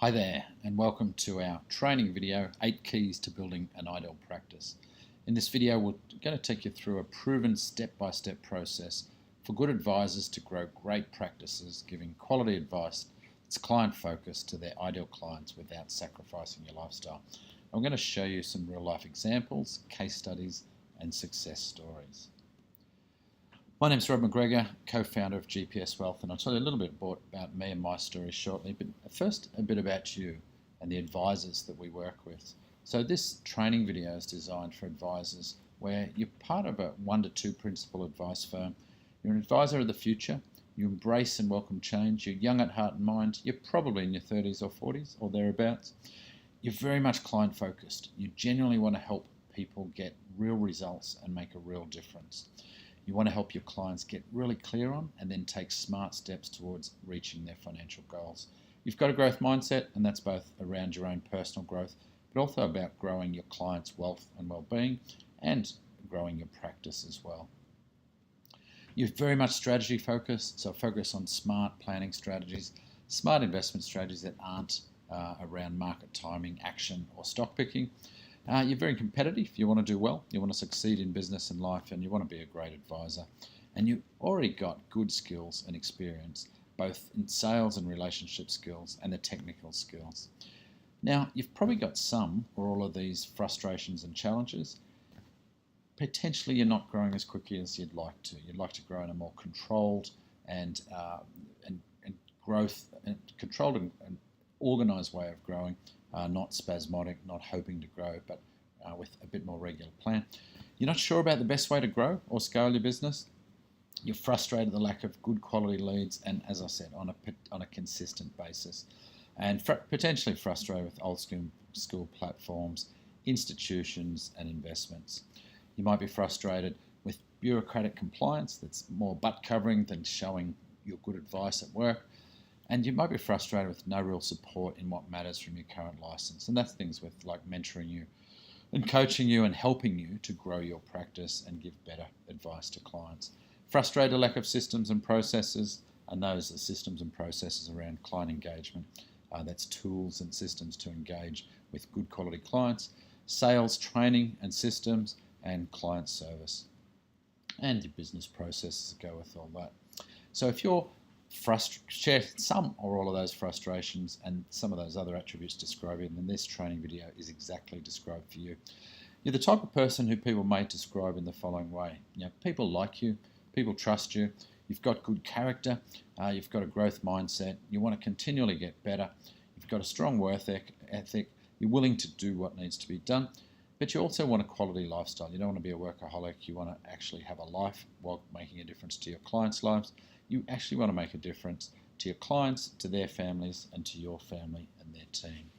Hi there, and welcome to our training video, 8 Keys to Building an Ideal Practice. In this video, we're going to take you through a proven step-by-step process for good advisors to grow great practices, giving quality advice that's client-focused to their ideal clients without sacrificing your lifestyle. I'm going to show you some real-life examples, case studies, and success stories. My name's Rob McGregor, co-founder of GPS Wealth, and I'll tell you a little bit about me and my story shortly, but first a bit about you and the advisors that we work with. So this training video is designed for advisors where you're part of a 1 to 2 principal advice firm. You're an advisor of the future, you embrace and welcome change, you're young at heart and mind, you're probably in your 30s or 40s or thereabouts. You're very much client focused. You genuinely want to help people get real results and make a real difference. You want to help your clients get really clear on and then take smart steps towards reaching their financial goals. You've got a growth mindset, and that's both around your own personal growth, but also about growing your clients' wealth and well-being and growing your practice as well. You're very much strategy focused, so focus on smart planning strategies, smart investment strategies that aren't around market timing, action, or stock picking. You're very competitive, you want to do well, you want to succeed in business and life, and you want to be a great advisor. And you've already got good skills and experience, both in sales and relationship skills and the technical skills. Now, you've probably got some or all of these frustrations and challenges. Potentially you're not growing as quickly as you'd like to. You'd like to grow in a more controlled and controlled and organised way of growing. Not spasmodic, not hoping to grow, but with a bit more regular plan. You're not sure about the best way to grow or scale your business. You're frustrated at the lack of good quality leads, and as I said, on a consistent basis, and potentially frustrated with old school platforms, institutions, and investments. You might be frustrated with bureaucratic compliance that's more butt covering than showing your good advice at work. And you might be frustrated with no real support in what matters from your current license. And that's things with like mentoring you and coaching you and helping you to grow your practice and give better advice to clients. Frustrated lack of systems and processes, and those are systems and processes around client engagement. That's tools and systems to engage with good quality clients, sales, training and systems, and client service. And your business processes that go with all that. So if you're share some or all of those frustrations and some of those other attributes described in, then this training video is exactly described for you. You're the type of person who people may describe in the following way. People like you, people trust you, you've got good character, you've got a growth mindset, you want to continually get better, you've got a strong work ethic, you're willing to do what needs to be done, but you also want a quality lifestyle. You don't want to be a workaholic, you want to actually have a life while making a difference to your clients' lives. You actually want to make a difference to your clients, to their families, and to your family and their team.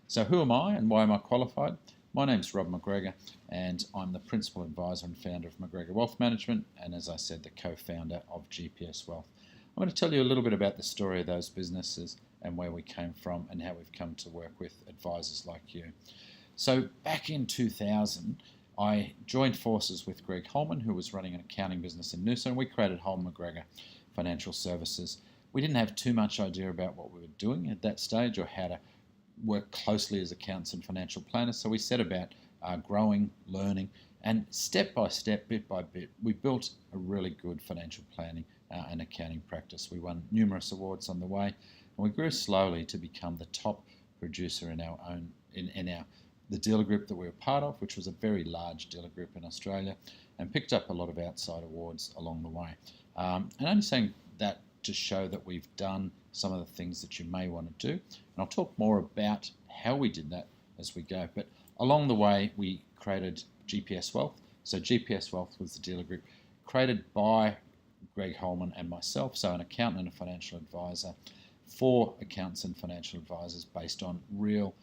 So who am I and why am I qualified? My name's Rob McGregor, and I'm the principal advisor and founder of McGregor Wealth Management, and as I said, the co-founder of GPS Wealth. I'm going to tell you a little bit about the story of those businesses and where we came from and how we've come to work with advisors like you. So back in 2000, I joined forces with Greg Holman, who was running an accounting business in Noosa, and we created Holman McGregor Financial Services. We didn't have too much idea about what we were doing at that stage or how to work closely as accountants and financial planners, so we set about growing, learning, and step by step, bit by bit, we built a really good financial planning and accounting practice. We won numerous awards on the way, and we grew slowly to become the top producer in our own the dealer group that we were part of, which was a very large dealer group in Australia, and picked up a lot of outside awards along the way. And only saying that to show that we've done some of the things that you may want to do. And I'll talk more about how we did that as we go. But along the way, we created GPS Wealth. So GPS Wealth was the dealer group created by Greg Holman and myself, so an accountant and a financial advisor, for accountants and financial advisors based on real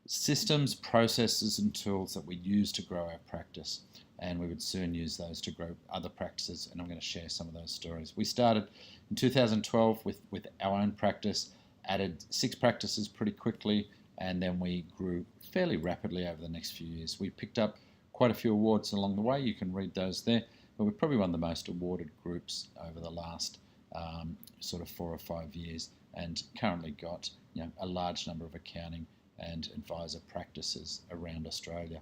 systems, processes, and tools that we use to grow our practice. And we would soon use those to grow other practices, and I'm going to share some of those stories. We started in 2012 with our own practice, added 6 practices pretty quickly, and then we grew fairly rapidly over the next few years. We picked up quite a few awards along the way. You can read those there, but we're probably one of the most awarded groups over the last sort of 4 or 5 years, and currently got a large number of accounting and advisor practices around Australia.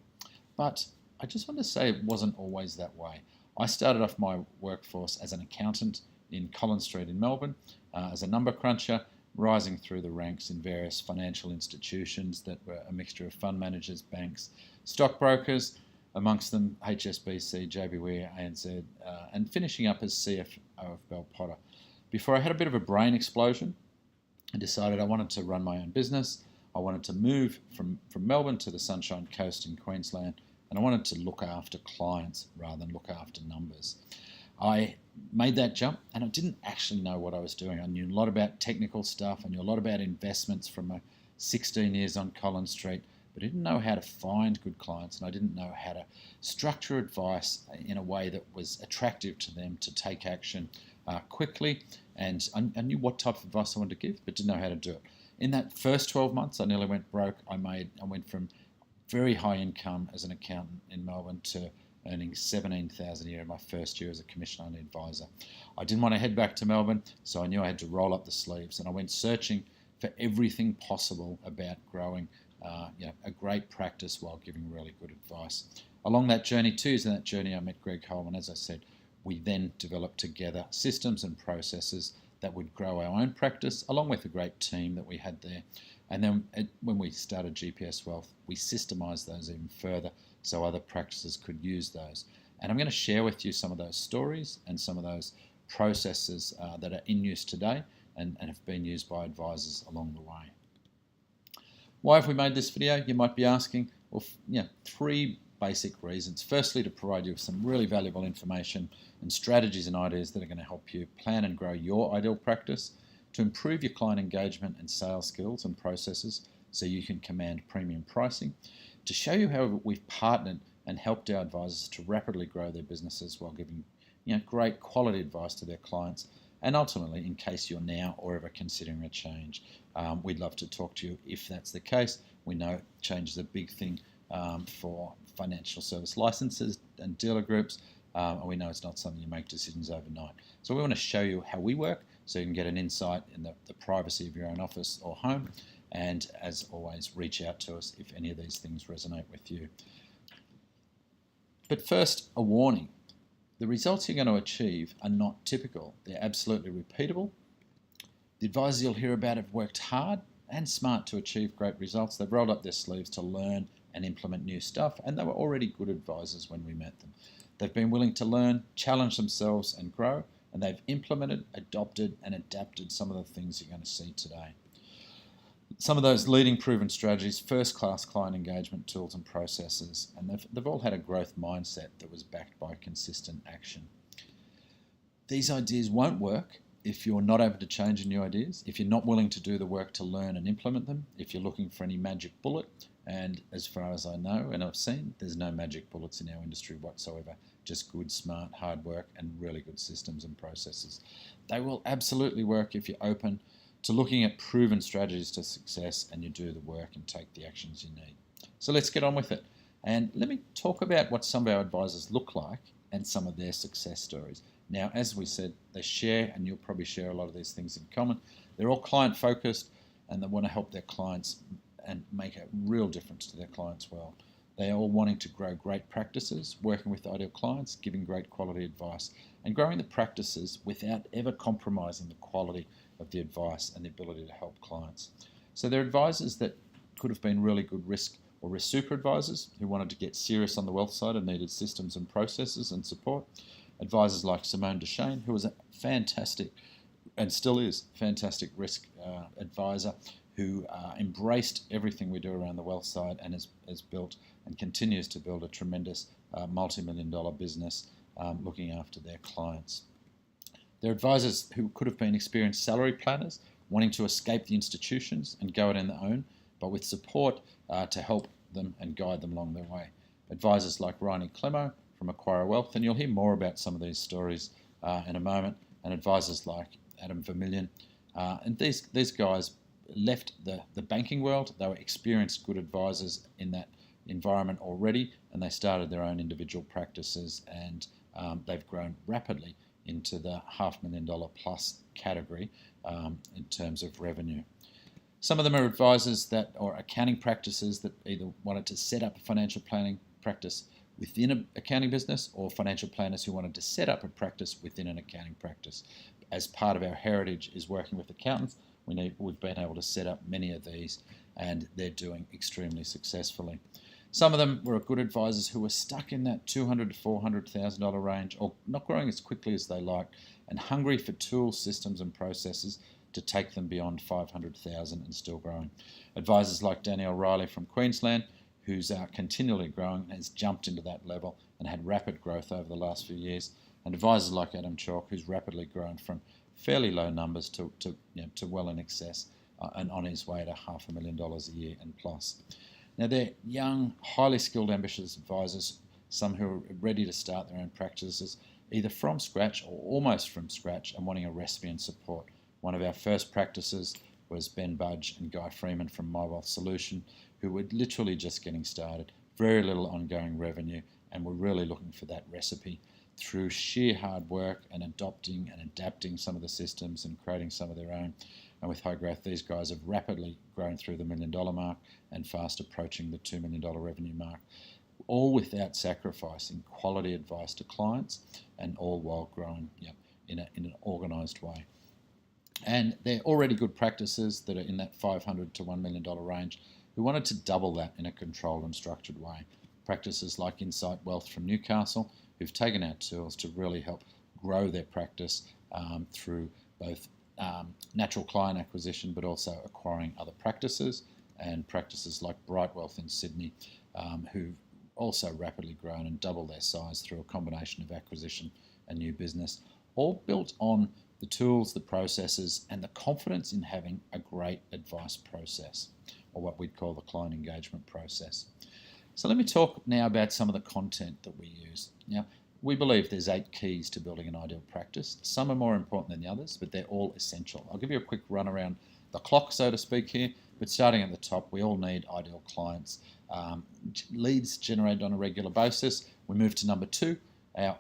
But I just want to say it wasn't always that way. I started off my workforce as an accountant in Collins Street in Melbourne, as a number cruncher, rising through the ranks in various financial institutions that were a mixture of fund managers, banks, stockbrokers, amongst them HSBC, JBWere, ANZ, and finishing up as CFO of Bell Potter. Before I had a bit of a brain explosion, I decided I wanted to run my own business. I wanted to move from Melbourne to the Sunshine Coast in Queensland, and I wanted to look after clients rather than look after numbers. I made that jump, and I didn't actually know what I was doing. I knew a lot about technical stuff. I knew a lot about investments from my 16 years on Collins Street, but I didn't know how to find good clients, and I didn't know how to structure advice in a way that was attractive to them to take action quickly. And I knew what type of advice I wanted to give, but didn't know how to do it. In that first 12 months, I nearly went broke. I went from very high income as an accountant in Melbourne to earning $17,000 a year in my first year as a commission-only advisor. I didn't want to head back to Melbourne, so I knew I had to roll up the sleeves, and I went searching for everything possible about growing a great practice while giving really good advice. Along that journey, 2 years in that journey, I met Greg Coleman. As I said, we then developed together systems and processes that would grow our own practice, along with a great team that we had there. And then when we started GPS Wealth, we systemized those even further so other practices could use those. And I'm going to share with you some of those stories and some of those processes that are in use today and have been used by advisors along the way. Why have we made this video? You might be asking. Well, 3 basic reasons. Firstly, to provide you with some really valuable information and strategies and ideas that are going to help you plan and grow your ideal practice, to improve your client engagement and sales skills and processes so you can command premium pricing, to show you how we've partnered and helped our advisors to rapidly grow their businesses while giving great quality advice to their clients, and ultimately, in case you're now or ever considering a change, we'd love to talk to you if that's the case. We know change is a big thing for financial service licenses and dealer groups, and we know it's not something you make decisions overnight. So we want to show you how we work so you can get an insight in the privacy of your own office or home, and as always, reach out to us if any of these things resonate with you. But first, a warning. The results you're going to achieve are not typical. They're absolutely repeatable. The advisors you'll hear about have worked hard and smart to achieve great results. They've rolled up their sleeves to learn and implement new stuff, and they were already good advisors when we met them. They've been willing to learn, challenge themselves and grow, and they've implemented, adopted and adapted some of the things you're going to see today. Some of those leading proven strategies, first-class client engagement tools and processes, and they've all had a growth mindset that was backed by consistent action. These ideas won't work if you're not able to change new ideas, if you're not willing to do the work to learn and implement them, if you're looking for any magic bullet, and as far as I know and I've seen, there's no magic bullets in our industry whatsoever, just good, smart, hard work and really good systems and processes. They will absolutely work if you're open to looking at proven strategies to success and you do the work and take the actions you need. So let's get on with it. And let me talk about what some of our advisors look like and some of their success stories. Now, as we said, they share, and you'll probably share a lot of these things in common. They're all client focused and they want to help their clients and make a real difference to their clients' world. They're all wanting to grow great practices, working with ideal clients, giving great quality advice, and growing the practices without ever compromising the quality of the advice and the ability to help clients. So they're advisors that could have been really good risk or risk super advisors who wanted to get serious on the wealth side and needed systems and processes and support. Advisors like Simone Duchesne, who was a fantastic, and still is, fantastic risk advisor who embraced everything we do around the wealth side and has built and continues to build a tremendous multi-million-dollar business looking after their clients. They're advisors who could have been experienced salary planners wanting to escape the institutions and go it on their own, but with support to help them and guide them along their way. Advisors like Ronnie Clemo from Acquire Wealth, and you'll hear more about some of these stories in a moment, and advisors like Adam Vermillion. And these guys left the banking world. They were experienced good advisors in that environment already, and they started their own individual practices, and they've grown rapidly into the $500,000 plus category in terms of revenue. Some of them are advisors or accounting practices that either wanted to set up a financial planning practice within an accounting business, or financial planners who wanted to set up a practice within an accounting practice. As part of our heritage is working with accountants, we've been able to set up many of these, and they're doing extremely successfully. Some of them were good advisors who were stuck in that $200,000 to $400,000 range, or not growing as quickly as they liked, and hungry for tools, systems, and processes to take them beyond 500,000 and still growing. Advisors like Danielle Riley from Queensland, who's continually growing, has jumped into that level and had rapid growth over the last few years. And advisors like Adam Chalk, who's rapidly grown from fairly low numbers to well in excess, and on his way to $500,000 a year and plus. Now, they're young, highly skilled, ambitious advisors, some who are ready to start their own practices, either from scratch or almost from scratch, and wanting a recipe and support. One of our first practices was Ben Budge and Guy Freeman from My Wealth Solution, who were literally just getting started, very little ongoing revenue, and were really looking for that recipe. Through sheer hard work and adopting and adapting some of the systems and creating some of their own, and with high growth, these guys have rapidly grown through the $1 million mark and fast approaching the $2 million revenue mark, all without sacrificing quality advice to clients, and all while growing in an organised way. And they're already good practices that are in that $500,000 to $1 million range who wanted to double that in a controlled and structured way. Practices like Insight Wealth from Newcastle, who've taken our tools to really help grow their practice through both natural client acquisition, but also acquiring other practices, and practices like Bright Wealth in Sydney, who've also rapidly grown and doubled their size through a combination of acquisition and new business, all built on the tools, the processes, and the confidence in having a great advice process, or what we'd call the client engagement process. So let me talk now about some of the content that we use. Now, we believe there's 8 keys to building an ideal practice. Some are more important than the others, but they're all essential. I'll give you a quick run around the clock, so to speak, here, but starting at the top, we all need ideal clients. Leads generated on a regular basis. We move to number 2, our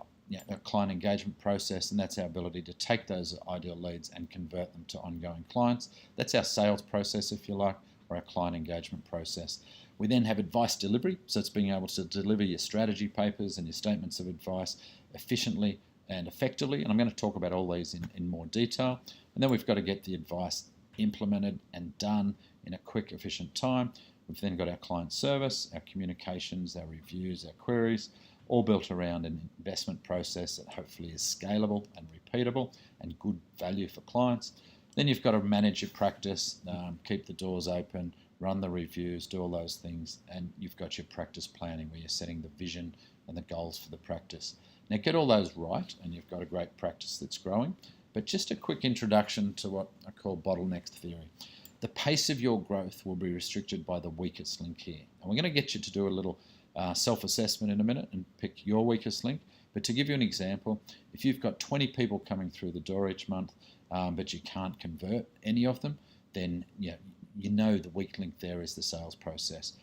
client engagement process, and that's our ability to take those ideal leads and convert them to ongoing clients. That's our sales process, if you like, or our client engagement process. We then have advice delivery, so it's being able to deliver your strategy papers and your statements of advice efficiently and effectively, and I'm going to talk about all these in more detail. And then we've got to get the advice implemented and done in a quick, efficient time. We've then got our client service, our communications, our reviews, our queries, all built around an investment process that hopefully is scalable and repeatable and good value for clients. Then you've got to manage your practice, keep the doors open, run the reviews, do all those things, and you've got your practice planning where you're setting the vision and the goals for the practice. Now, get all those right and you've got a great practice that's growing. But just a quick introduction to what I call bottleneck theory. The pace of your growth will be restricted by the weakest link here. And we're going to get you to do a little self-assessment in a minute and pick your weakest link. But to give you an example, if you've got 20 people coming through the door each month, but you can't convert any of them, then you know the weak link there is the sales process.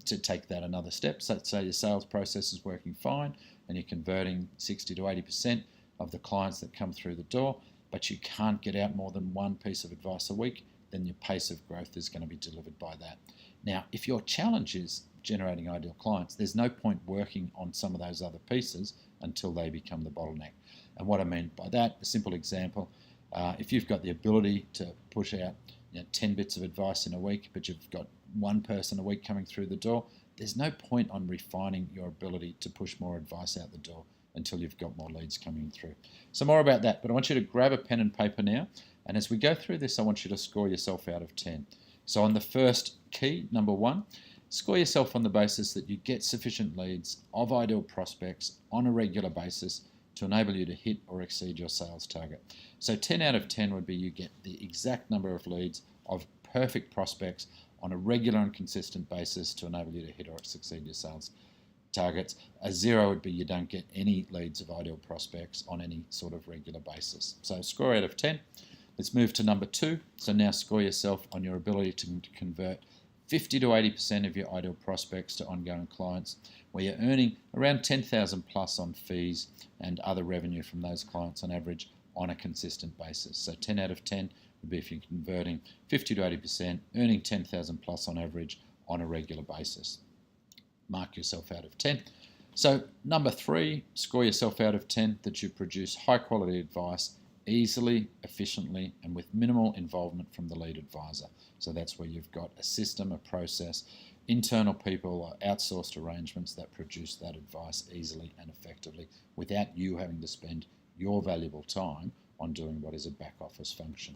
To take that another step, so say your sales process is working fine and you're converting 60 to 80% of the clients that come through the door, but you can't get out more than one piece of advice a week, then your pace of growth is going to be delivered by that. Now, if your challenge is generating ideal clients, there's no point working on some of those other pieces until they become the bottleneck. And what I mean by that, a simple example, if you've got the ability to push out 10 bits of advice in a week, but you've got one person a week coming through the door, there's no point on refining your ability to push more advice out the door until you've got more leads coming through. So more about that, but I want you to grab a pen and paper now, and as we go through this, I want you to score yourself out of 10. So on the first key, number 1, score yourself on the basis that you get sufficient leads of ideal prospects on a regular basis to enable you to hit or exceed your sales target. So 10 out of 10 would be you get the exact number of leads of perfect prospects on a regular and consistent basis to enable you to hit or succeed your sales targets. A 0 would be you don't get any leads of ideal prospects on any sort of regular basis. So score out of 10. Let's move to number 2. So now score yourself on your ability to convert 50 to 80% of your ideal prospects to ongoing clients, where you're earning around 10,000 plus on fees and other revenue from those clients on average on a consistent basis. So 10 out of 10 would be if you're converting 50 to 80%, earning 10,000 plus on average on a regular basis. Mark yourself out of 10. So number 3, score yourself out of 10 that you produce high quality advice easily, efficiently, and with minimal involvement from the lead advisor. So that's where you've got a system, a process, internal people or outsourced arrangements that produce that advice easily and effectively without you having to spend your valuable time on doing what is a back office function.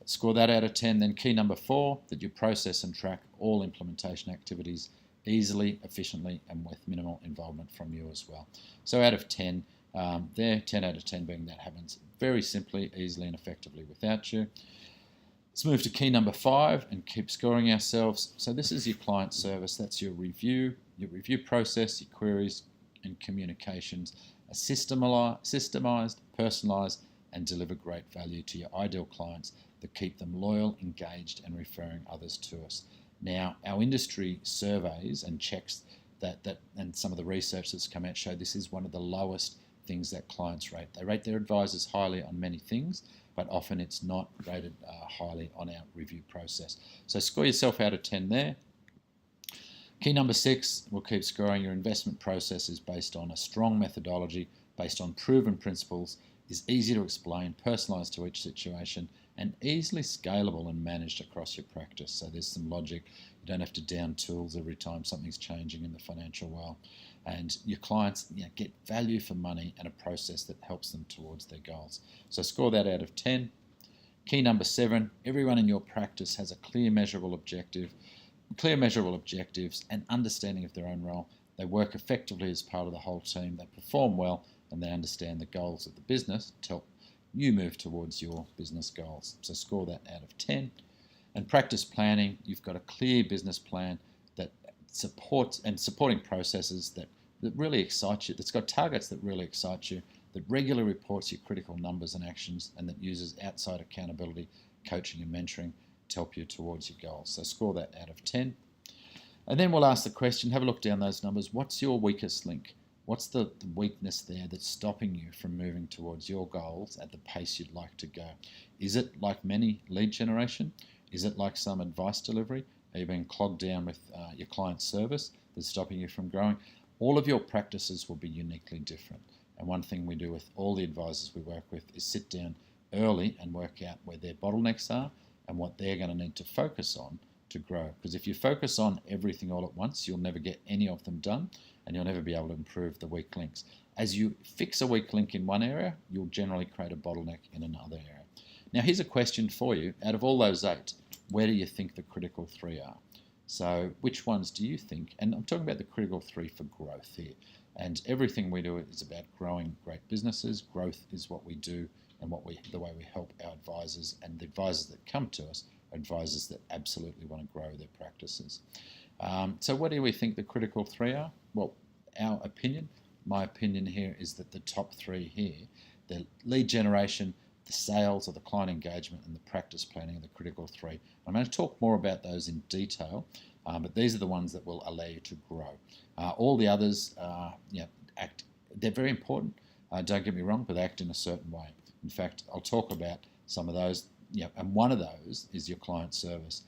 Score that out of 10. Then key number 4, that you process and track all implementation activities easily, efficiently, and with minimal involvement from you as well. So out of 10, 10 out of 10 being that happens very simply, easily, and effectively without you. Let's move to key number 5 and keep scoring ourselves. So this is your client service. That's your review process, your queries and communications are systemized, personalized, and deliver great value to your ideal clients that keep them loyal, engaged, and referring others to us. Now, our industry surveys and checks and some of the research that's come out show this is one of the lowest things that clients rate. They rate their advisors highly on many things, but often it's not rated highly on our review process. So score yourself out of 10 there. Key number 6, we'll keep scoring. Your investment process is based on a strong methodology, based on proven principles, is easy to explain, personalised to each situation, and easily scalable and managed across your practice. So there's some logic. You don't have to down tools every time something's changing in the financial world. And your clients get value for money and a process that helps them towards their goals. So score that out of 10. Key number 7, everyone in your practice has a clear measurable objectives and understanding of their own role. They work effectively as part of the whole team. They perform well and they understand the goals of the business to help you move towards your business goals. So score that out of 10. And practice planning, you've got a clear business plan that supports and supporting processes that really excite you, that's got targets that really excite you, that regularly reports your critical numbers and actions, and that uses outside accountability, coaching and mentoring to help you towards your goals. So score that out of 10. And then we'll ask the question, have a look down those numbers, what's your weakest link? What's the weakness there that's stopping you from moving towards your goals at the pace you'd like to go? Is it like many lead generation? Is it like some advice delivery? Are you being clogged down with your client service that's stopping you from growing? All of your practices will be uniquely different. And one thing we do with all the advisors we work with is sit down early and work out where their bottlenecks are and what they're going to need to focus on to grow. Because if you focus on everything all at once, you'll never get any of them done and you'll never be able to improve the weak links. As you fix a weak link in one area, you'll generally create a bottleneck in another area. Now here's a question for you. Out of all those 8, where do you think the critical 3 are? So which ones do you think? And I'm talking about the critical 3 for growth here. And everything we do is about growing great businesses. Growth is what we do and the way we help our advisors, and the advisors that come to us are advisors that absolutely want to grow their practices. So what do we think the critical 3 are? Well, my opinion here is that the top 3 here, the lead generation, the sales or the client engagement, and the practice planning are the critical 3. I'm going to talk more about those in detail, but these are the ones that will allow you to grow. All the others, they're very important, don't get me wrong, but they act in a certain way. In fact, I'll talk about some of those, and one of those is your client service.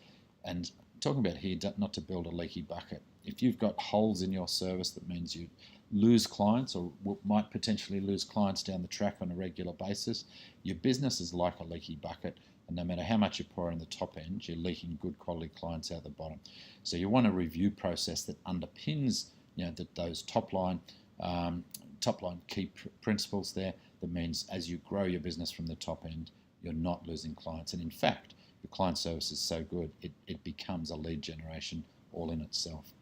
And I'm talking about here not to build a leaky bucket. If you've got holes in your service, that means you lose clients or might potentially lose clients down the track on a regular basis. Your business is like a leaky bucket, and no matter how much you pour in the top end, you're leaking good quality clients out the bottom. So you want a review process that underpins those top line key principles there. That means as you grow your business from the top end, you're not losing clients. And in fact, the client service is so good, it becomes a lead generation all in itself.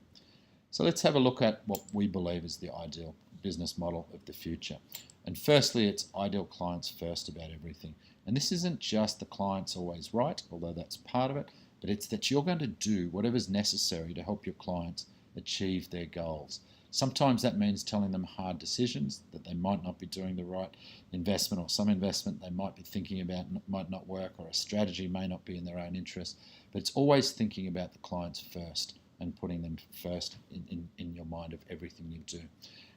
So let's have a look at what we believe is the ideal business model of the future. And firstly, it's ideal clients first about everything. And this isn't just the client's always right, although that's part of it, but it's that you're going to do whatever's necessary to help your clients achieve their goals. Sometimes that means telling them hard decisions, that they might not be doing the right investment, or some investment they might be thinking about might not work, or a strategy may not be in their own interest. But it's always thinking about the clients first and putting them first in your mind of everything you do.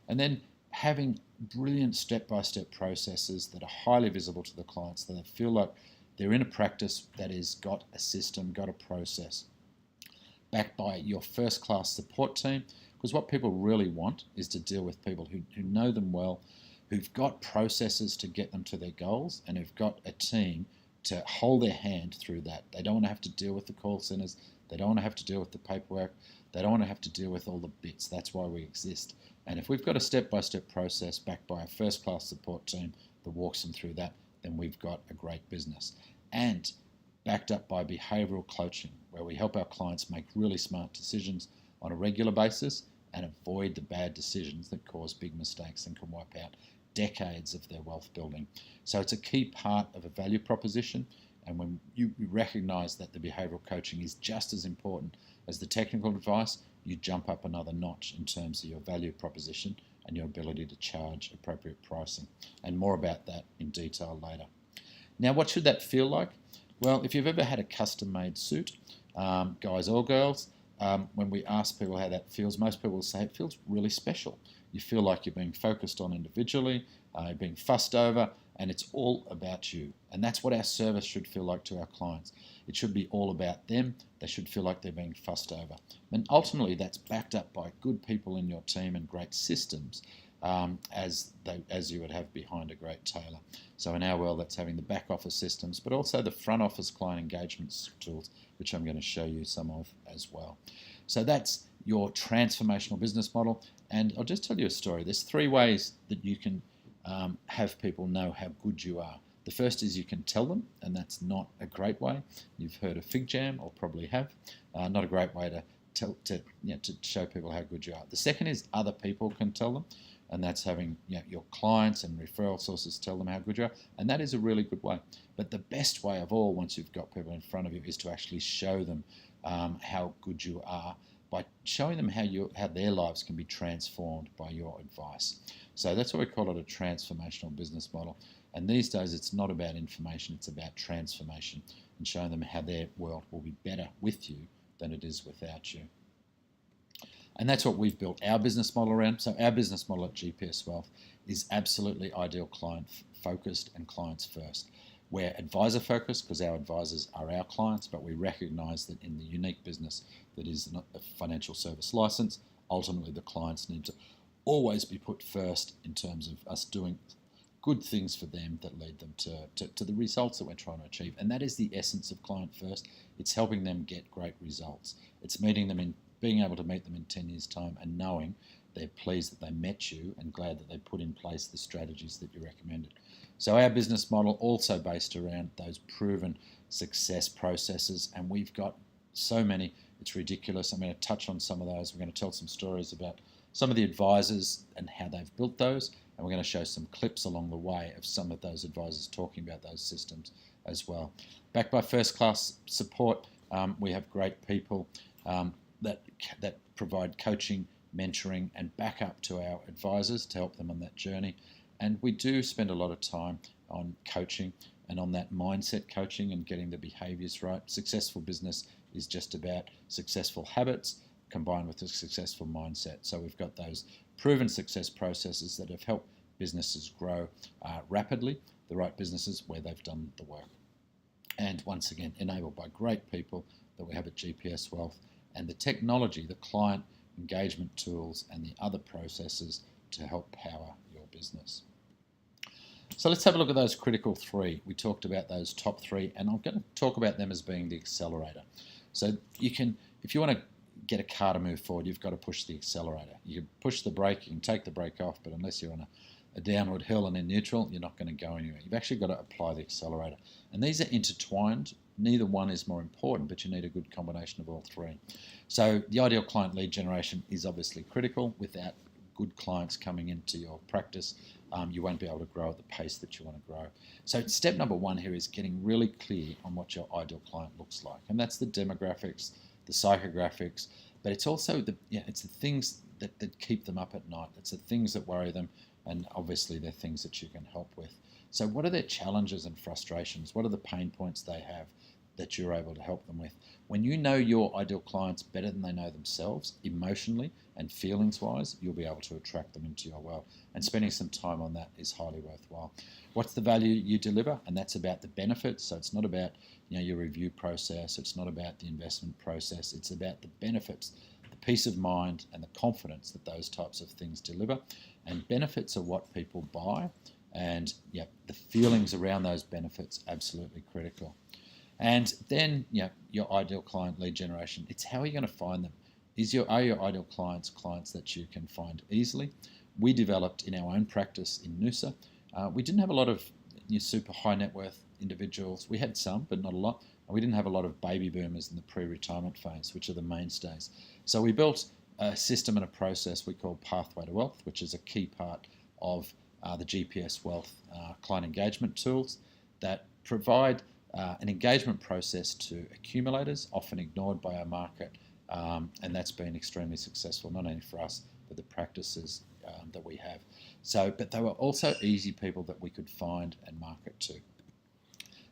And then having brilliant step-by-step processes that are highly visible to the clients, that they feel like they're in a practice that has got a system, got a process, backed by your first-class support team. Because what people really want is to deal with people who know them well, who've got processes to get them to their goals, and who've got a team to hold their hand through that. They don't want to have to deal with the call centers. They don't want to have to deal with the paperwork. They don't want to have to deal with all the bits. That's why we exist. And if we've got a step-by-step process backed by a first-class support team that walks them through that, then we've got a great business. And backed up by behavioural coaching, where we help our clients make really smart decisions on a regular basis and avoid the bad decisions that cause big mistakes and can wipe out decades of their wealth building. So it's a key part of a value proposition, and when you recognise that the behavioural coaching is just as important as the technical advice, you jump up another notch in terms of your value proposition and your ability to charge appropriate pricing. And more about that in detail later. Now, what should that feel like? Well, if you've ever had a custom-made suit, guys or girls, when we ask people how that feels, most people will say it feels really special. You feel like you're being focused on individually, you're being fussed over, and it's all about you. And that's what our service should feel like to our clients. It should be all about them. They should feel like they're being fussed over. And ultimately, that's backed up by good people in your team and great systems, as you would have behind a great tailor. So in our world, that's having the back office systems, but also the front office client engagement tools, which I'm going to show you some of as well. So that's your transformational business model. And I'll just tell you a story. There's 3 ways that you can have people know how good you are. The first is you can tell them, and that's not a great way. You've heard of Fig Jam, or probably have. Not a great way to show people how good you are. The second is other people can tell them, and that's having your clients and referral sources tell them how good you are, and that is a really good way. But the best way of all, once you've got people in front of you, is to actually show them how good you are by showing them how their lives can be transformed by your advice. So that's why we call it a transformational business model. And these days, it's not about information, it's about transformation and showing them how their world will be better with you than it is without you. And that's what we've built our business model around. So our business model at GPS Wealth is absolutely ideal client focused and clients first. We're advisor focused because our advisors are our clients, but we recognize that in the unique business that is a financial service license, ultimately the clients need to always be put first in terms of us doing good things for them that lead them to the results that we're trying to achieve. And that is the essence of client first. It's helping them get great results. It's meeting them in being able to meet them in 10 years' time and knowing they're pleased that they met you and glad that they put in place the strategies that you recommended. So our business model also based around those proven success processes, and we've got so many, it's ridiculous. I'm going to touch on some of those. We're going to tell some stories about some of the advisors and how they've built those, and we're going to show some clips along the way of some of those advisors talking about those systems as well. Backed by first-class support, we have great people that provide coaching, mentoring, and backup to our advisors to help them on that journey. And we do spend a lot of time on coaching and on that mindset coaching and getting the behaviors right. Successful business is just about successful habits combined with a successful mindset. So we've got those proven success processes that have helped businesses grow rapidly, the right businesses where they've done the work. And once again, enabled by great people that we have at GPS Wealth, and the technology, the client engagement tools, and the other processes to help power your business. So let's have a look at those critical 3. We talked about those top 3, and I'm going to talk about them as being the accelerator. So you can, if you want to get a car to move forward, you've got to push the accelerator. You can push the brake, you can take the brake off, but unless you're on a downward hill and in neutral, you're not going to go anywhere. You've actually got to apply the accelerator. And these are intertwined. Neither one is more important, but you need a good combination of all 3. So the ideal client lead generation is obviously critical. Without good clients coming into your practice, you won't be able to grow at the pace that you want to grow. So step number 1 here is getting really clear on what your ideal client looks like. And that's the demographics, the psychographics, but it's also it's the things that keep them up at night. It's the things that worry them, and obviously they're things that you can help with. So what are their challenges and frustrations? What are the pain points they have that you're able to help them with. When you know your ideal clients better than they know themselves, emotionally and feelings-wise, you'll be able to attract them into your world. And spending some time on that is highly worthwhile. What's the value you deliver? And that's about the benefits. So it's not about your review process. It's not about the investment process. It's about the benefits, the peace of mind and the confidence that those types of things deliver. And benefits are what people buy. And the feelings around those benefits, absolutely critical. And then your ideal client lead generation. It's how you're going to find them. Are your ideal clients that you can find easily? We developed in our own practice in Noosa. We didn't have a lot of super high net worth individuals. We had some, but not a lot. And we didn't have a lot of baby boomers in the pre-retirement phase, which are the mainstays. So we built a system and a process we call Pathway to Wealth, which is a key part of the GPS Wealth client engagement tools that provide an engagement process to accumulators, often ignored by our market, and that's been extremely successful, not only for us, but the practices that we have. But they were also easy people that we could find and market to.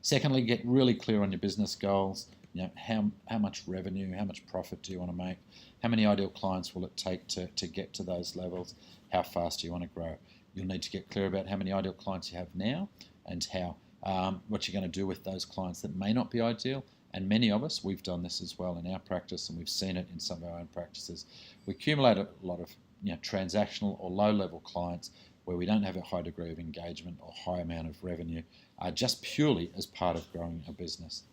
Secondly, get really clear on your business goals. How much revenue, how much profit do you want to make? How many ideal clients will it take to get to those levels? How fast do you want to grow? You'll need to get clear about how many ideal clients you have now and what you're going to do with those clients that may not be ideal. And many of us, we've done this as well in our practice, and we've seen it in some of our own practices. We accumulate a lot of transactional or low-level clients where we don't have a high degree of engagement or high amount of revenue, just purely as part of growing a business.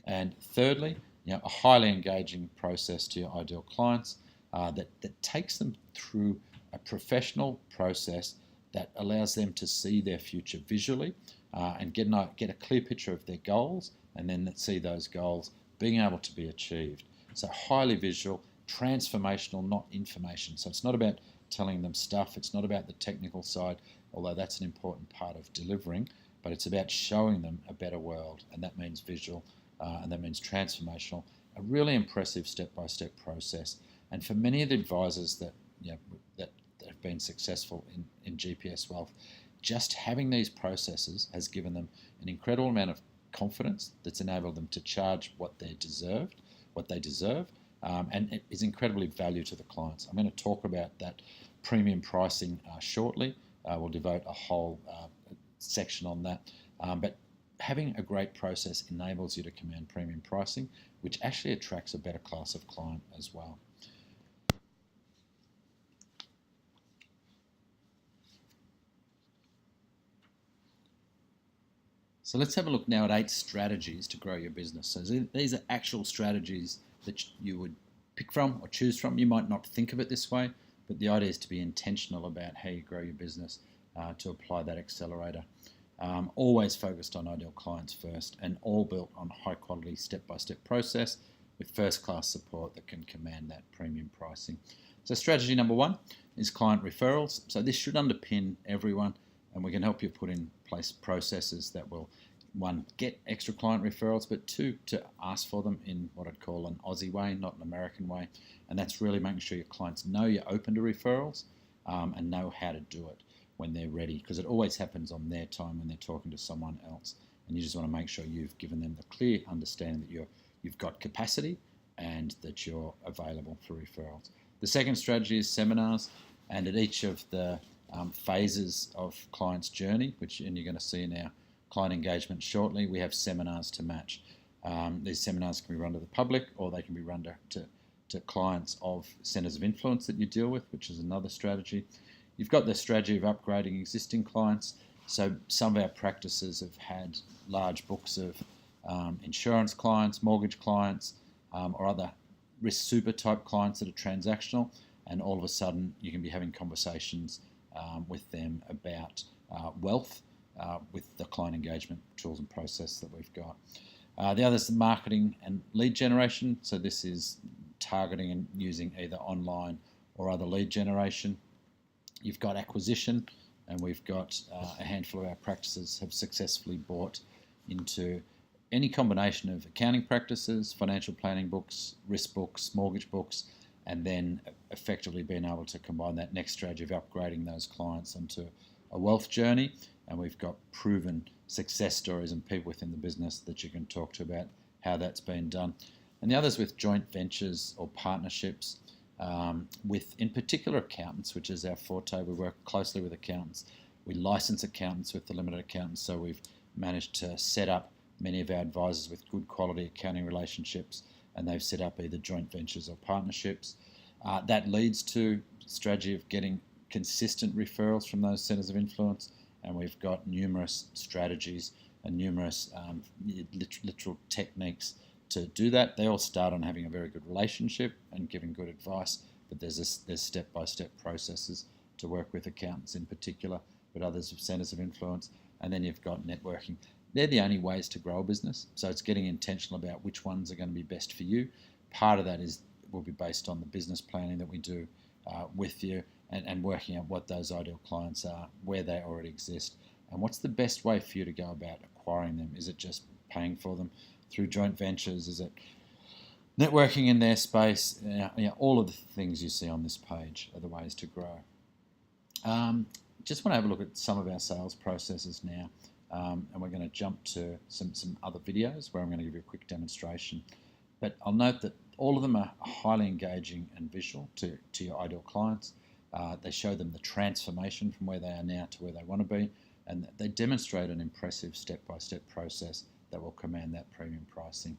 And thirdly, a highly engaging process to your ideal clients that takes them through a professional process that allows them to see their future visually and get a clear picture of their goals, and then see those goals being able to be achieved. So highly visual, transformational, not information. So it's not about telling them stuff. It's not about the technical side, although that's an important part of delivering, but it's about showing them a better world, and that means visual, and that means transformational, a really impressive step-by-step process. And for many of the advisors that have been successful in GPS Wealth, just having these processes has given them an incredible amount of confidence that's enabled them to charge what they deserve, and it is incredibly value to the clients. I'm going to talk about that premium pricing shortly. We'll devote a whole section on that. But having a great process enables you to command premium pricing, which actually attracts a better class of client as well. So let's have a look now at 8 strategies to grow your business. So these are actual strategies that you would pick from or choose from. You might not think of it this way, but the idea is to be intentional about how you grow your business to apply that accelerator. Always focused on ideal clients first, and all built on a high quality step-by-step process with first-class support that can command that premium pricing. So strategy number 1 is client referrals. So this should underpin everyone, and we can help you put in place processes that will, 1, get extra client referrals, but 2, to ask for them in what I'd call an Aussie way, not an American way. And that's really making sure your clients know you're open to referrals and know how to do it when they're ready, because it always happens on their time when they're talking to someone else. And you just want to make sure you've given them the clear understanding that you've got capacity and that you're available for referrals. The second strategy is seminars, and at each of the phases of client's journey, and you're going to see in our client engagement shortly, we have seminars to match. These seminars can be run to the public, or they can be run to clients of centres of influence that you deal with, which is another strategy. You've got the strategy of upgrading existing clients. So some of our practices have had large books of insurance clients, mortgage clients, or other risk super type clients that are transactional, and all of a sudden you can be having conversations with them about wealth with the client engagement tools and process that we've got. The other is the marketing and lead generation. So this is targeting and using either online or other lead generation. You've got acquisition, and we've got a handful of our practices have successfully bought into any combination of accounting practices, financial planning books, risk books, mortgage books, and then effectively being able to combine that next strategy of upgrading those clients onto a wealth journey. And we've got proven success stories and people within the business that you can talk to about how that's been done. And the others with joint ventures or partnerships with, in particular, accountants, which is our forte. We work closely with accountants. We license accountants with the limited accountants, so we've managed to set up many of our advisors with good quality accounting relationships, and they've set up either joint ventures or partnerships. That leads to strategy of getting consistent referrals from those centres of influence, and we've got numerous strategies and numerous literal techniques to do that. They all start on having a very good relationship and giving good advice, but there's step-by-step processes to work with accountants in particular, but others with centres of influence, and then you've got networking. They're the only ways to grow a business, so it's getting intentional about which ones are going to be best for you. Part of that will be based on the business planning that we do with you, and working out what those ideal clients are, where they already exist, and what's the best way for you to go about acquiring them. Is it just paying for them through joint ventures? Is it networking in their space? All of the things you see on this page are the ways to grow. Just want to have a look at some of our sales processes now, and we're going to jump to some other videos where I'm going to give you a quick demonstration. But I'll note that all of them are highly engaging and visual to your ideal clients. They show them the transformation from where they are now to where they want to be, and they demonstrate an impressive step-by-step process that will command that premium pricing.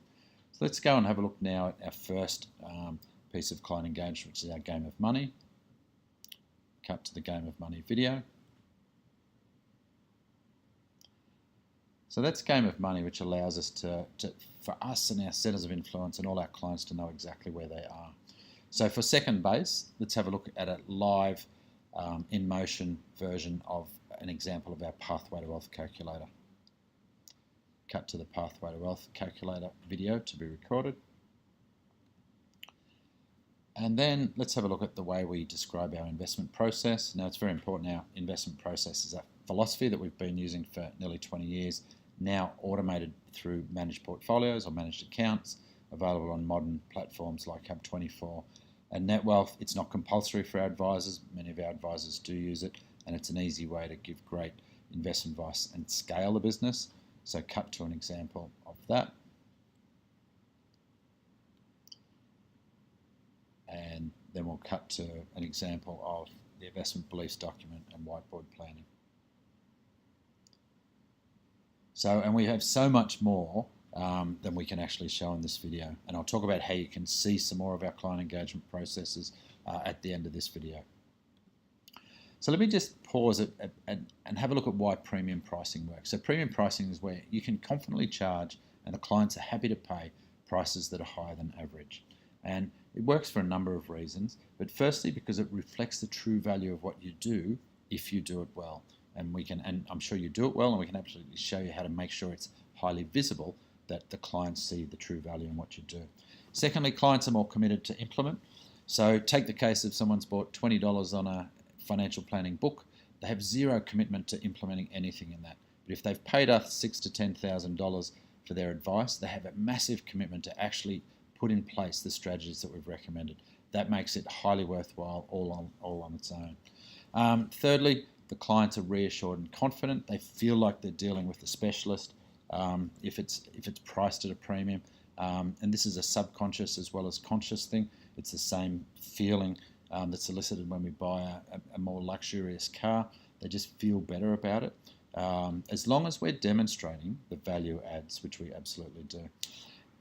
So let's go and have a look now at our first piece of client engagement, which is our Game of Money. Cut to the Game of Money video. So that's Game of Money, which allows us for us and our centres of influence and all our clients to know exactly where they are. So for second base, let's have a look at a live in motion version of an example of our Pathway to Wealth calculator. Cut to the Pathway to Wealth calculator video to be recorded. And then let's have a look at the way we describe our investment process. Now, it's very important. Our investment process is a philosophy that we've been using for nearly 20 years, now automated through managed portfolios or managed accounts, available on modern platforms like Hub24 and NetWealth. It's not compulsory for our advisors. Many of our advisors do use it, and it's an easy way to give great investment advice and scale the business. So cut to an example of that. And then we'll cut to an example of the investment beliefs document and whiteboard planning. So, and we have so much more than we can actually show in this video. And I'll talk about how you can see some more of our client engagement processes at the end of this video. So let me just pause it and have a look at why premium pricing works. So premium pricing is where you can confidently charge and the clients are happy to pay prices that are higher than average. And it works for a number of reasons, but firstly because it reflects the true value of what you do if you do it well. And I'm sure you do it well, and we can absolutely show you how to make sure it's highly visible that the clients see the true value in what you do. Secondly, clients are more committed to implement. So take the case of someone's bought $20 on a financial planning book. They have zero commitment to implementing anything in that. But if they've paid us $6,000 to $10,000 for their advice, they have a massive commitment to actually put in place the strategies that we've recommended. That makes it highly worthwhile all on its own. Thirdly, the clients are reassured and confident. They feel like they're dealing with a specialist if it's priced at a premium. And this is a subconscious as well as conscious thing. It's the same feeling that's elicited when we buy a more luxurious car. They just feel better about it. As long as we're demonstrating the value adds, which we absolutely do.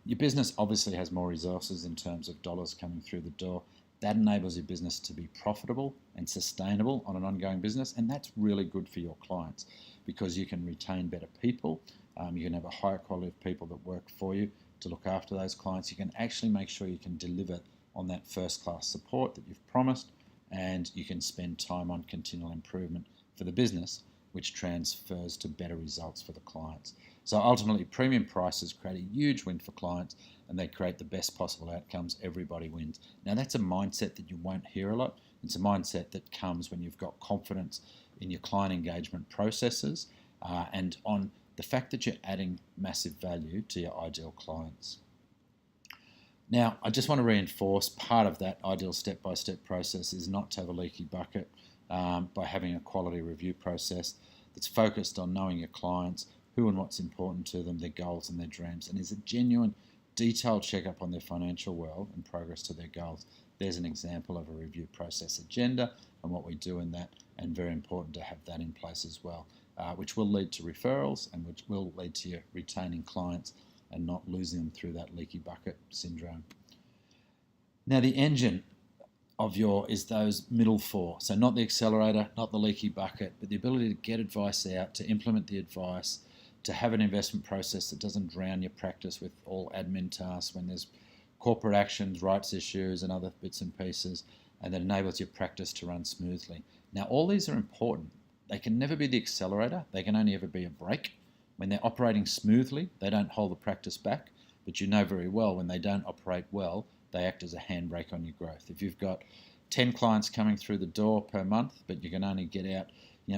Your business obviously has more resources in terms of dollars coming through the door. That enables your business to be profitable and sustainable on an ongoing business, and that's really good for your clients because you can retain better people. You can have a higher quality of people that work for you to look after those clients. You can actually make sure you can deliver on that first-class support that you've promised, and you can spend time on continual improvement for the business, which transfers to better results for the clients. So ultimately, premium prices create a huge win for clients, and they create the best possible outcomes. Everybody wins. Now, that's a mindset that you won't hear a lot. It's a mindset that comes when you've got confidence in your client engagement processes and on the fact that you're adding massive value to your ideal clients. Now, I just want to reinforce part of that ideal step-by-step process is not to have a leaky bucket by having a quality review process that's focused on knowing your clients, who and what's important to them, their goals and their dreams, and is a genuine detailed checkup on their financial world and progress to their goals. There's an example of a review process agenda and what we do in that, and very important to have that in place as well, which will lead to referrals and which will lead to you retaining clients and not losing them through that leaky bucket syndrome. Now, the engine of is those middle four. So not the accelerator, not the leaky bucket, but the ability to get advice out, to implement the advice, to have an investment process that doesn't drown your practice with all admin tasks when there's corporate actions, rights issues and other bits and pieces, and that enables your practice to run smoothly. Now, all these are important. They can never be the accelerator. They can only ever be a brake. When they're operating smoothly, they don't hold the practice back, but you know very well when they don't operate well, they act as a handbrake on your growth. If you've got 10 clients coming through the door per month, but you can only get out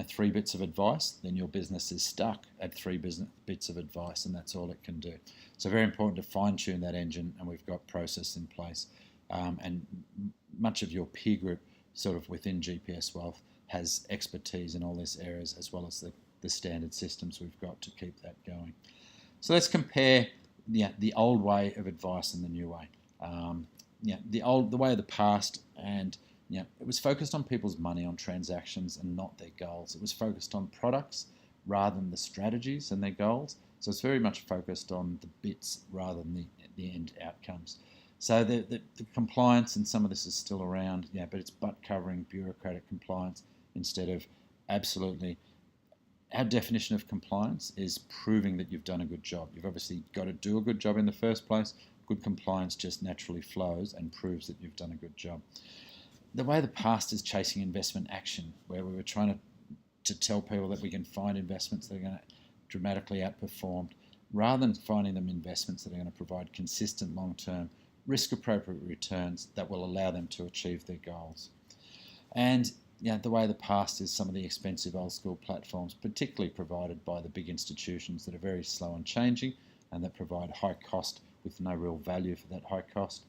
3 bits of advice, then your business is stuck at 3 bits of advice, and that's all it can do. So very important to fine-tune that engine, and we've got process in place. And much of your peer group sort of within GPS Wealth has expertise in all these areas, as well as the standard systems we've got to keep that going. So let's compare the old way of advice and the new way. The way of the past, and it was focused on people's money, on transactions, and not their goals. It was focused on products rather than the strategies and their goals. So it's very much focused on the bits rather than the end outcomes. So the compliance, and some of this is still around, but it's butt covering bureaucratic compliance instead of absolutely. Our definition of compliance is proving that you've done a good job. You've obviously got to do a good job in the first place. Good compliance just naturally flows and proves that you've done a good job. The way of the past is chasing investment action, where we were trying to tell people that we can find investments that are going to dramatically outperform, rather than finding them investments that are going to provide consistent long-term risk-appropriate returns that will allow them to achieve their goals. And the way of the past is some of the expensive old school platforms, particularly provided by the big institutions that are very slow and changing and that provide high cost with no real value for that high cost.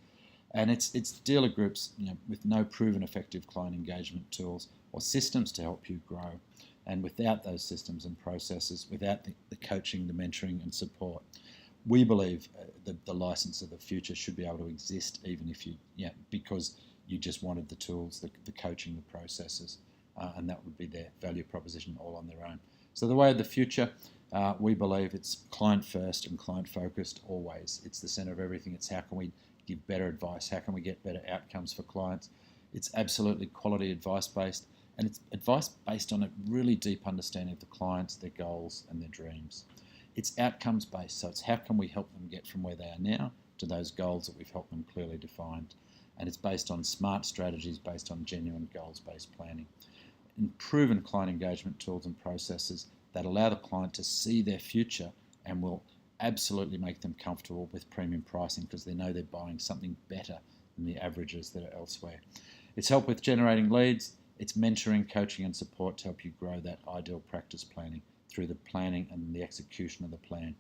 And it's dealer groups with no proven effective client engagement tools or systems to help you grow. And without those systems and processes, without the coaching, the mentoring and support, we believe the license of the future should be able to exist, even if because you just wanted the tools, the coaching, the processes, and that would be their value proposition all on their own. So the way of the future, we believe it's client first and client focused always. It's the center of everything. It's how can we give better advice? How can we get better outcomes for clients? It's absolutely quality advice based, and it's advice based on a really deep understanding of the clients, their goals and their dreams. It's outcomes based, so it's how can we help them get from where they are now to those goals that we've helped them clearly defined. And it's based on smart strategies, based on genuine goals-based planning. And proven client engagement tools and processes that allow the client to see their future and will absolutely make them comfortable with premium pricing because they know they're buying something better than the averages that are elsewhere. It's help with generating leads. It's mentoring, coaching and support to help you grow that ideal practice planning through the planning and the execution of the plan,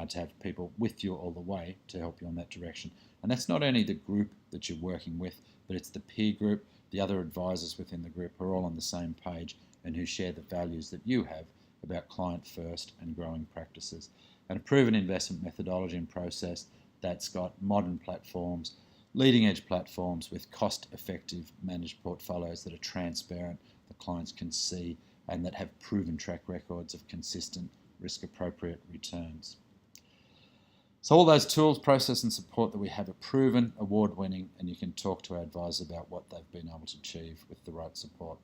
to have people with you all the way to help you on that direction. And that's not only the group that you're working with, but it's the peer group, the other advisors within the group who are all on the same page and who share the values that you have about client first and growing practices. And a proven investment methodology and process that's got modern platforms, leading edge platforms with cost-effective managed portfolios that are transparent, the clients can see, and that have proven track records of consistent risk-appropriate returns. So all those tools, process and support that we have are proven, award-winning, and you can talk to our advisors about what they've been able to achieve with the right support.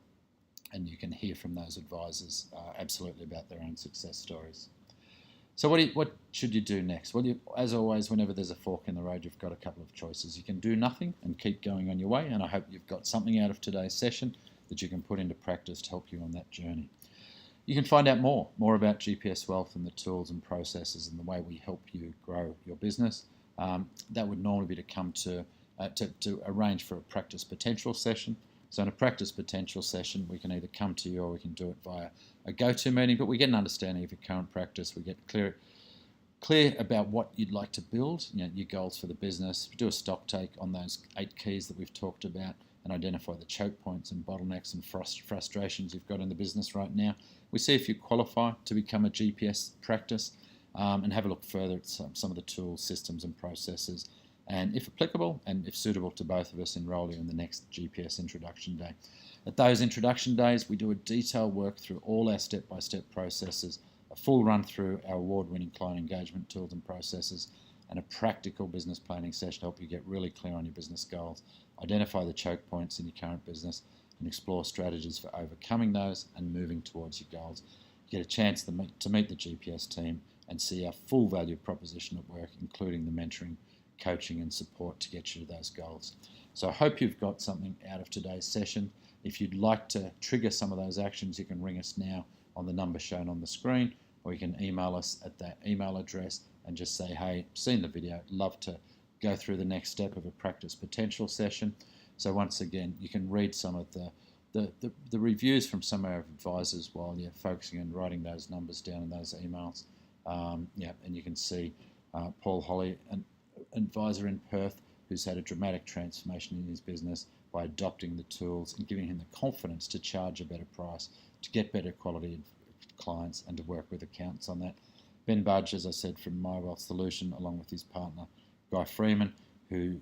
And you can hear from those advisors absolutely about their own success stories. So what should you do next? Well, as always, whenever there's a fork in the road, you've got a couple of choices. You can do nothing and keep going on your way, and I hope you've got something out of today's session that you can put into practice to help you on that journey. You can find out more about GPS Wealth and the tools and processes and the way we help you grow your business. That would normally be to come to arrange for a practice potential session. So in a practice potential session, we can either come to you or we can do it via a go-to meeting, but we get an understanding of your current practice. We get clear about what you'd like to build, your goals for the business. We do a stock take on those 8 keys that we've talked about and identify the choke points and bottlenecks and frustrations you've got in the business right now. We see if you qualify to become a GPS practice, and have a look further at some of the tools, systems and processes, and if applicable and if suitable to both of us, enrol you in the next GPS introduction day. At those introduction days, we do a detailed work through all our step-by-step processes, a full run through our award-winning client engagement tools and processes, and a practical business planning session to help you get really clear on your business goals, identify the choke points in your current business, and explore strategies for overcoming those and moving towards your goals. You get a chance to meet the GPS team and see our full value proposition at work, including the mentoring, coaching and support to get you to those goals. So I hope you've got something out of today's session. If you'd like to trigger some of those actions, you can ring us now on the number shown on the screen, or you can email us at that email address and just say, hey, seen the video, love to go through the next step of a practice potential session. So once again, you can read some of the reviews from some of our advisors while you're focusing on writing those numbers down in those emails. And you can see Paul Holly, an advisor in Perth, who's had a dramatic transformation in his business by adopting the tools and giving him the confidence to charge a better price, to get better quality clients and to work with accountants on that. Ben Budge, as I said, from My Wealth Solution, along with his partner Guy Freeman, who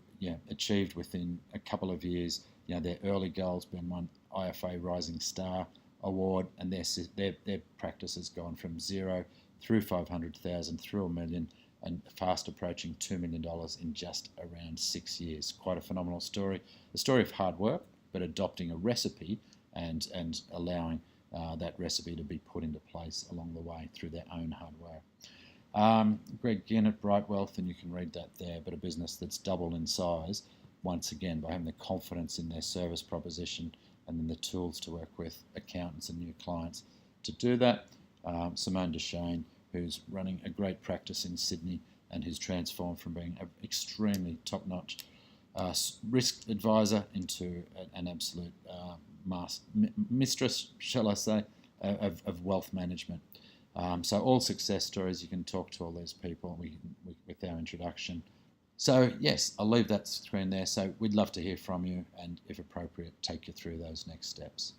achieved within a couple of years their early goals, being one IFA Rising Star Award, and their practice has gone from zero through 500,000 through $1 million and fast approaching $2 million in just around 6 years. Quite a phenomenal story. A story of hard work, but adopting a recipe and allowing that recipe to be put into place along the way through their own hard work. Greg Ginn at Bright Wealth, and you can read that there, but a business that's doubled in size, once again, by having the confidence in their service proposition and then the tools to work with accountants and new clients to do that. Simone Deshane, who's running a great practice in Sydney and who's transformed from being an extremely top-notch risk advisor into an absolute mistress, shall I say, of wealth management. So all success stories. You can talk to all these people with our introduction. So yes, I'll leave that screen there. So we'd love to hear from you and, if appropriate, take you through those next steps.